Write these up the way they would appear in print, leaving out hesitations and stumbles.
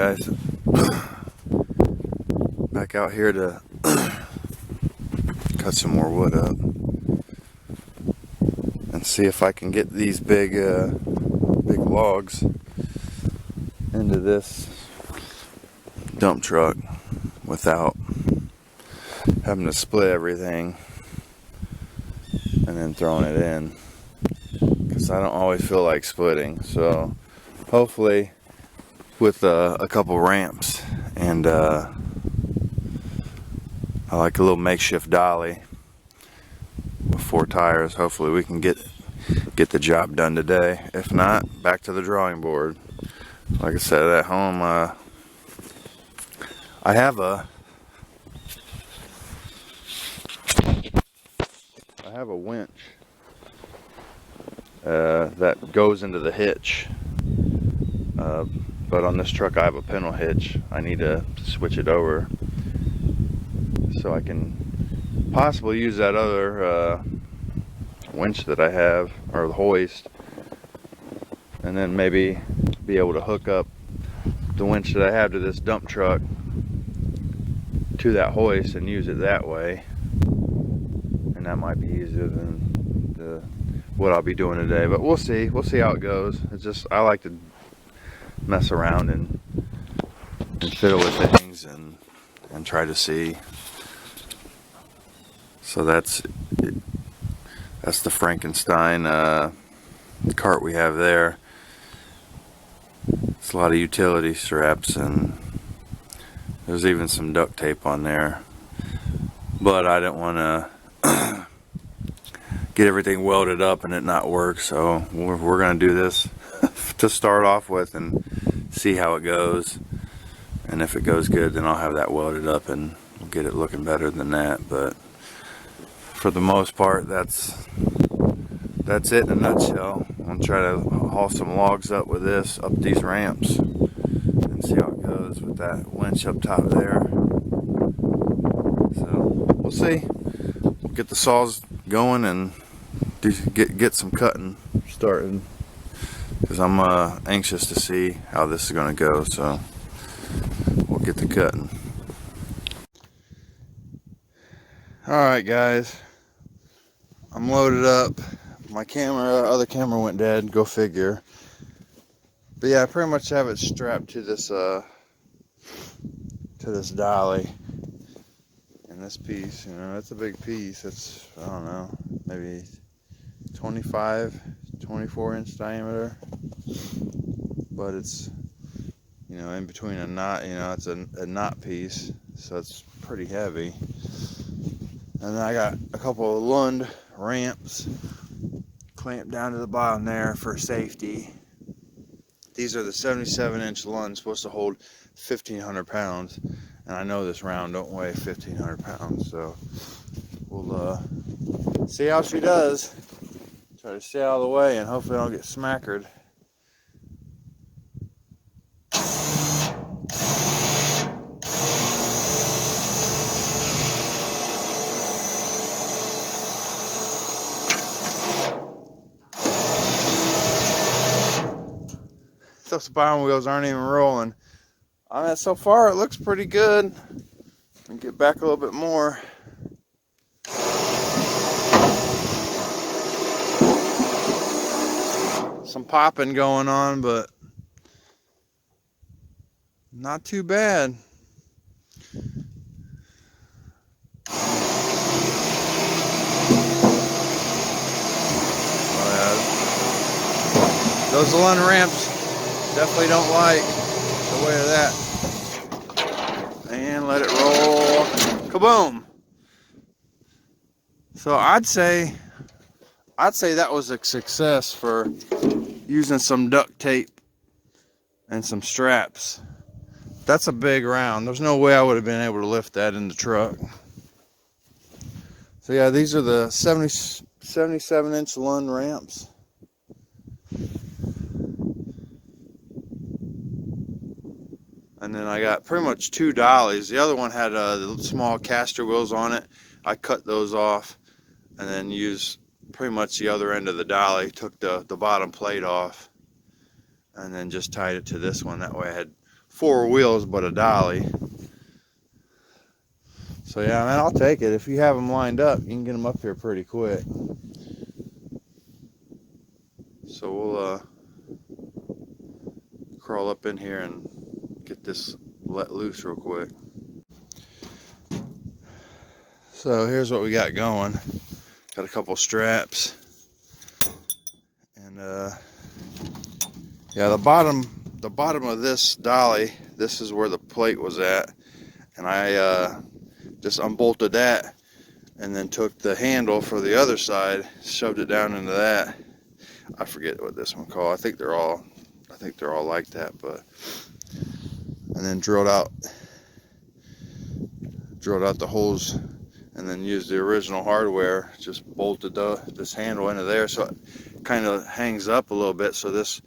guys, back out here to cut some more wood up and see if I can get these big logs into this dump truck without having to split everything and then throwing it in, because I don't always feel like splitting. So hopefully with a couple ramps and I like a little makeshift dolly with 4 tires, hopefully we can get the job done today. If not, back to the drawing board. Like I said, at home I have a winch that goes into the hitch, but on this truck I have a pintle hitch. I need to switch it over so I can possibly use that other winch that I have, or the hoist, and then maybe be able to hook up the winch that I have to this dump truck to that hoist and use it that way. And that might be easier than what I'll be doing today, but we'll see how it goes. It's just, I like to mess around and fiddle with things and try to see. So that's the Frankenstein cart we have there. It's a lot of utility straps, and there's even some duct tape on there, but I didn't want to get everything welded up and it not work, so we're gonna do this to start off with and see how it goes. And if it goes good, then I'll have that welded up and we'll get it looking better than that. But for the most part, that's it in a nutshell. I'm gonna try to haul some logs up with this up these ramps and see how it goes with that winch up top there. So we'll see. We'll get the saws going and get some cutting started, because I'm anxious to see how this is going to go. So we'll get to cutting. Alright guys, I'm loaded up. My other camera went dead, go figure. But yeah, I pretty much have it strapped to this dolly. And this piece, you know, it's a big piece. It's, I don't know, maybe 24 inch diameter, but it's, you know, in between a knot, you know, it's a knot piece, so it's pretty heavy. And then I got a couple of Lund ramps clamped down to the bottom there for safety. These are the 77 inch Lunds, supposed to hold 1,500 pounds, and I know this round don't weigh 1,500 pounds, so we'll see how she does. Try to stay out of the way and hopefully I don't get smackered. Those bottom wheels aren't even rolling. I mean, so far it looks pretty good. And get back a little bit more. Some popping going on, but not too bad. Oh, yeah. Those Lund ramps definitely don't like the way of that. And let it roll. Kaboom! So I'd say that was a success for using some duct tape and some straps. That's a big round. There's no way I would have been able to lift that in the truck. So yeah, these are the 77 inch Lund ramps. And then I got pretty much 2 dollies. The other one had the small caster wheels on it. I cut those off and then used pretty much the other end of the dolly, took the bottom plate off, and then just tied it to this one. That way I had four wheels but a dolly. So yeah, man, I'll take it. If you have them lined up, you can get them up here pretty quick. So we'll crawl up in here and get this let loose real quick. So here's what we got going. Got a couple straps, and yeah, the bottom of this dolly, this is where the plate was at, and I just unbolted that, and then took the handle for the other side, shoved it down into that. I forget what this one called. I think they're all like that, but and then drilled out the holes, and then used the original hardware, just bolted this handle into there so it kind of hangs up a little bit, so this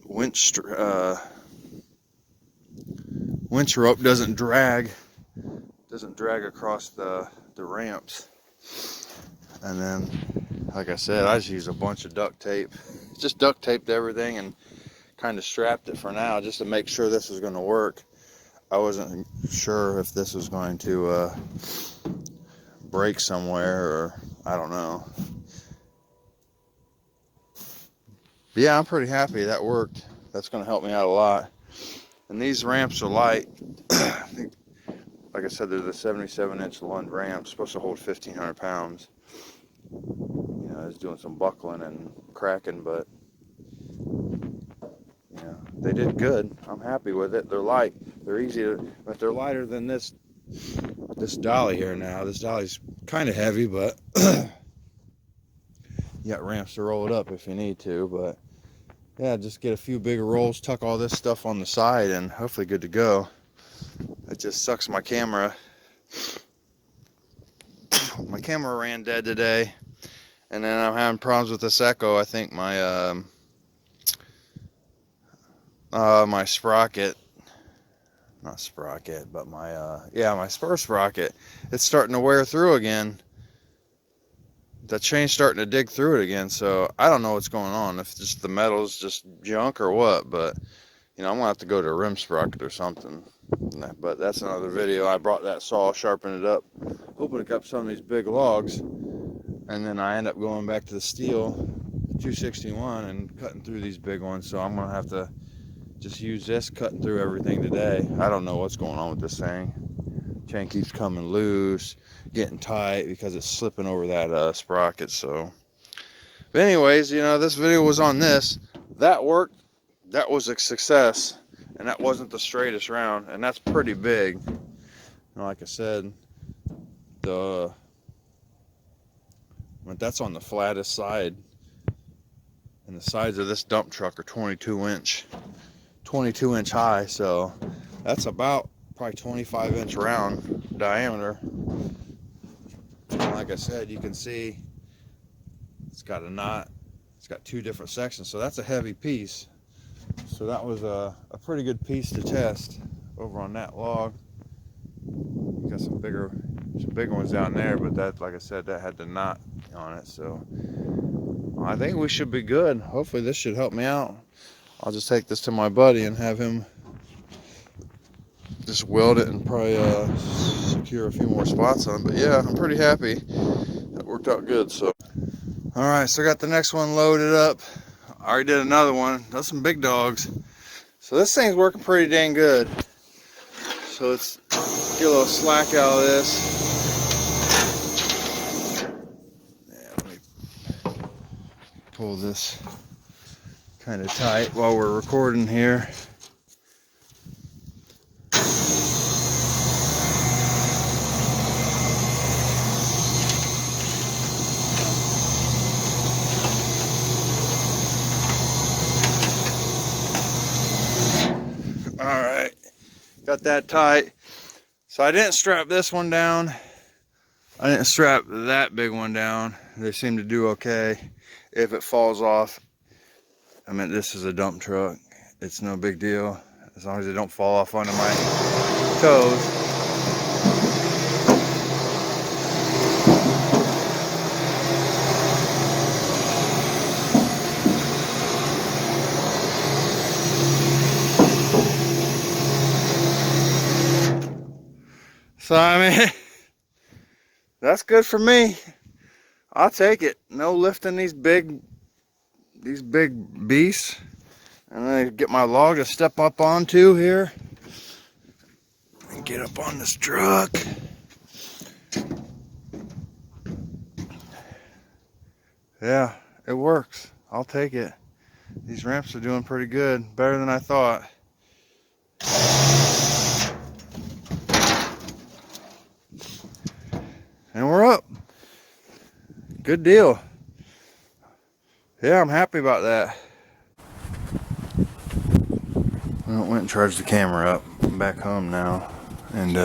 winch rope doesn't drag across the ramps. And then, like I said, I just used a bunch of duct tape, just duct taped everything and kind of strapped it for now, just to make sure this was going to work. I wasn't sure if this was going to break somewhere, or I don't know. But yeah, I'm pretty happy that worked. That's going to help me out a lot. And these ramps are light. I think, like I said, they're the 77-inch Lund ramps, supposed to hold 1,500 pounds. You know, I was doing some buckling and cracking, but you know, they did good. I'm happy with it. They're light. They're easy to, but they're lighter than this dolly here now. This dolly's kind of heavy, but you got ramps to roll it up if you need to. But yeah, just get a few bigger rolls, tuck all this stuff on the side, and hopefully good to go. It just sucks. My camera ran dead today, and then I'm having problems with this Echo. I think my my sprocket, not sprocket, but my spur sprocket, it's starting to wear through again. The chain's starting to dig through it again, so I don't know what's going on, if just the metal's just junk or what, but you know, I'm gonna have to go to a rim sprocket or something. But that's another video. I brought that saw, sharpened it up, opened up some of these big logs, and then I end up going back to the steel 261 and cutting through these big ones. So I'm gonna have to just use this, cutting through everything today. I don't know what's going on with this thing. Chain keeps coming loose, getting tight because it's slipping over that sprocket. So, but anyways, you know, this video was on this. That worked. That was a success, and that wasn't the straightest round, and that's pretty big. You know, like I said, but that's on the flattest side, and the sides of this dump truck are 22 inch high, so that's about probably 25-inch round diameter. And like I said, you can see it's got a knot. It's got two different sections, so that's a heavy piece. So that was a pretty good piece to test over on that log. Got some bigger ones down there, but that, like I said, that had the knot on it. So I think we should be good. Hopefully this should help me out. I'll just take this to my buddy and have him just weld it and probably secure a few more spots on it. But yeah, I'm pretty happy. That worked out good. So all right, so I got the next one loaded up. I already did another one. Those some big dogs. So this thing's working pretty dang good. So let's get a little slack out of this. Yeah, let me pull this kind of tight while we're recording here. Alright, got that tight. So I didn't strap this one down. I didn't strap that big one down. They seem to do okay. If it falls off, I mean, this is a dump truck. It's no big deal, as long as they don't fall off onto my toes. So I mean, that's good for me. I'll take it. No lifting these big beasts. And then I get my log to step up onto here. And get up on this truck. Yeah, it works. I'll take it. These ramps are doing pretty good. Better than I thought. And we're up. Good deal. Yeah, I'm happy about that. I went and charged the camera up. I'm back home now. And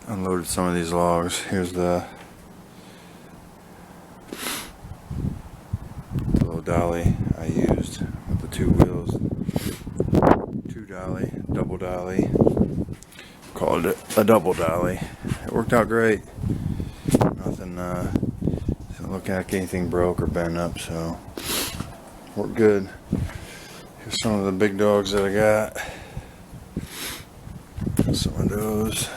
unloaded some of these logs. Here's the little dolly I used with the 2 wheels. 2 dolly, double dolly. Called it a double dolly. It worked out great. Nothing, didn't look like anything broke or bent up, so worked good. Here's some of the big dogs that I got. Some of those.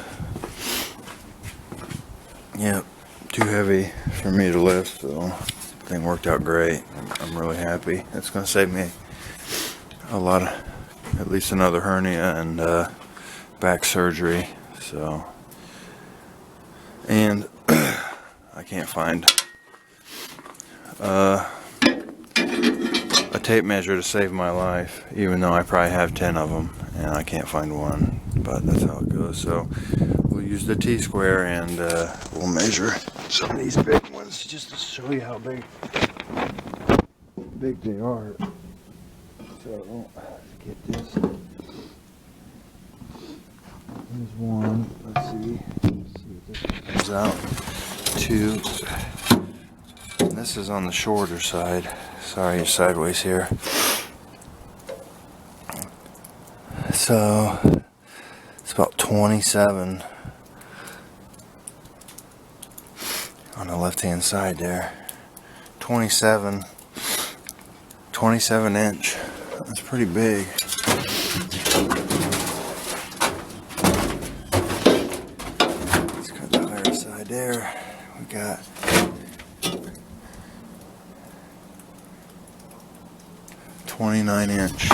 Yep, too heavy for me to lift, so thing worked out great. I'm really happy. It's going to save me a lot of, at least another hernia and back surgery. So, and I can't find a tape measure to save my life, even though I probably have 10 of them, and I can't find one. But that's how it goes. So we'll use the T-square and we'll measure some of these big ones just to show you how big they are. So let's get this. There's one. Let's see if this comes out. 2. And this is on the shorter side. Sorry, you're sideways here. So it's about 27 on the left-hand side there. 27 inch. That's pretty big. Let's cut the higher side there. We got 29 inch.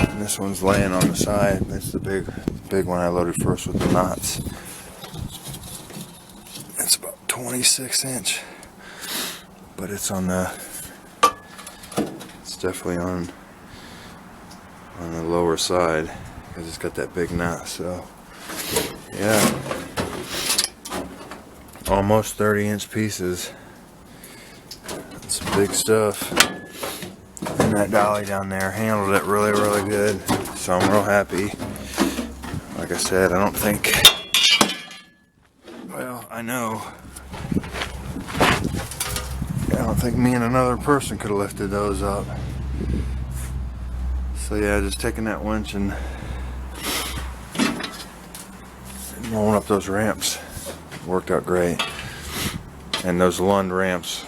And this one's laying on the side. That's the big one I loaded first with the knots. It's about 26 inch. But it's on the, it's definitely on the lower side because it's got that big knot. So yeah, almost 30-inch pieces. That's some big stuff. And that dolly down there handled it really, really good. So I'm real happy. Like I said, I don't think, well, I know. I don't think me and another person could have lifted those up. So yeah, just taking that winch and rolling up those ramps worked out great. And those Lund ramps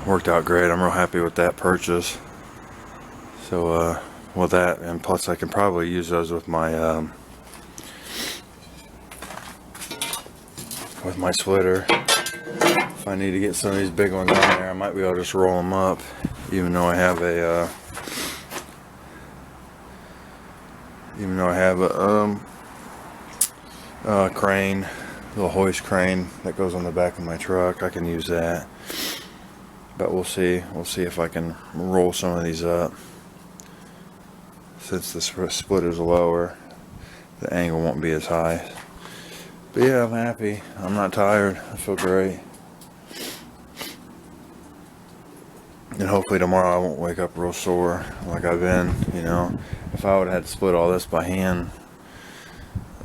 worked out great. I'm real happy with that purchase. So with that, and plus I can probably use those with my splitter. If I need to get some of these big ones on there, I might be able to just roll them up, even though I have a crane, little hoist crane that goes on the back of my truck. I can use that. But we'll see. We'll see if I can roll some of these up. Since the splitter's lower, the angle won't be as high. But yeah, I'm happy. I'm not tired. I feel great. And hopefully tomorrow I won't wake up real sore like I've been, you know. If I would have had to split all this by hand,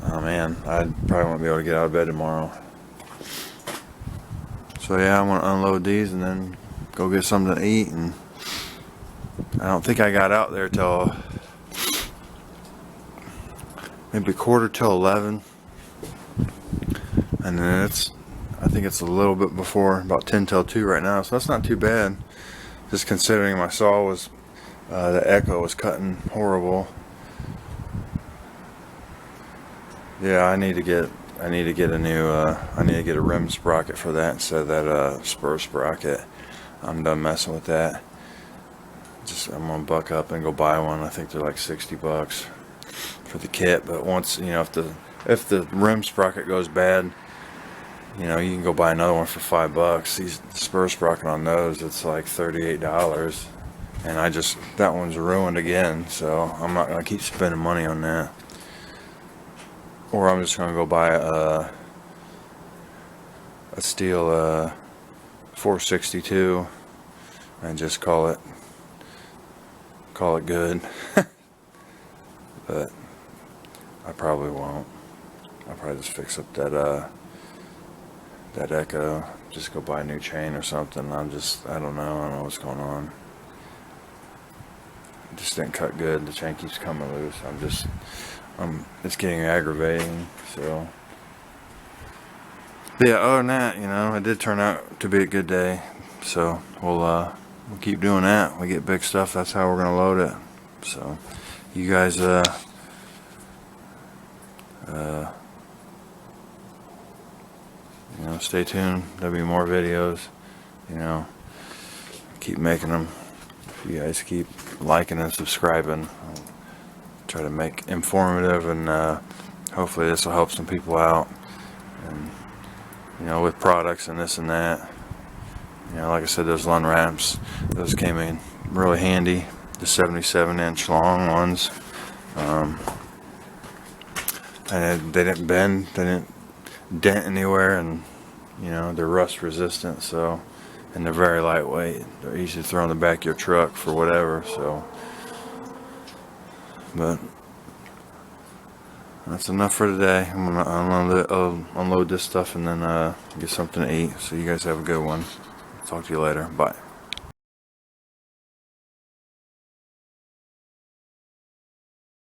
oh man, I'd probably won't be able to get out of bed tomorrow. So yeah, I'm going to unload these and then go get something to eat. And I don't think I got out there till maybe 11:15. And then I think it's a little bit before, about 10 till 2 right now. So that's not too bad. Just considering my saw was, the echo was cutting horrible. Yeah, I need to get a new I need to get a rim sprocket for that instead of that spur sprocket. I'm done messing with that. I'm gonna buck up and go buy one. I think they're like $60 for the kit, but once, you know, if the rim sprocket goes bad, you know, you can go buy another one for $5. These spur sprocket on those, it's like $38, and that one's ruined again, so I'm not gonna keep spending money on that. Or I'm just gonna go buy a steel 462 and just call it good. But I probably won't. I'll probably just fix up that Echo. Just go buy a new chain or something. I don't know what's going on. It just didn't cut good. The chain keeps coming loose. It's getting aggravating. So yeah, other than that, you know, it did turn out to be a good day. So we'll keep doing that. We get big stuff, that's how we're gonna load it. So you guys you know, stay tuned. There'll be more videos. You know, keep making them. If you guys keep liking and subscribing, I'll try to make informative, and hopefully this will help some people out. And you know, with products and this and that. You know, like I said, those Lund ramps, those came in really handy. The 77-inch long ones. And they didn't bend, they didn't dent anywhere, and you know, they're rust resistant, so, and they're very lightweight. They're easy to throw in the back of your truck for whatever, so. But that's enough for today. I'm gonna unload this stuff and then get something to eat. So you guys have a good one. Talk to you later. Bye.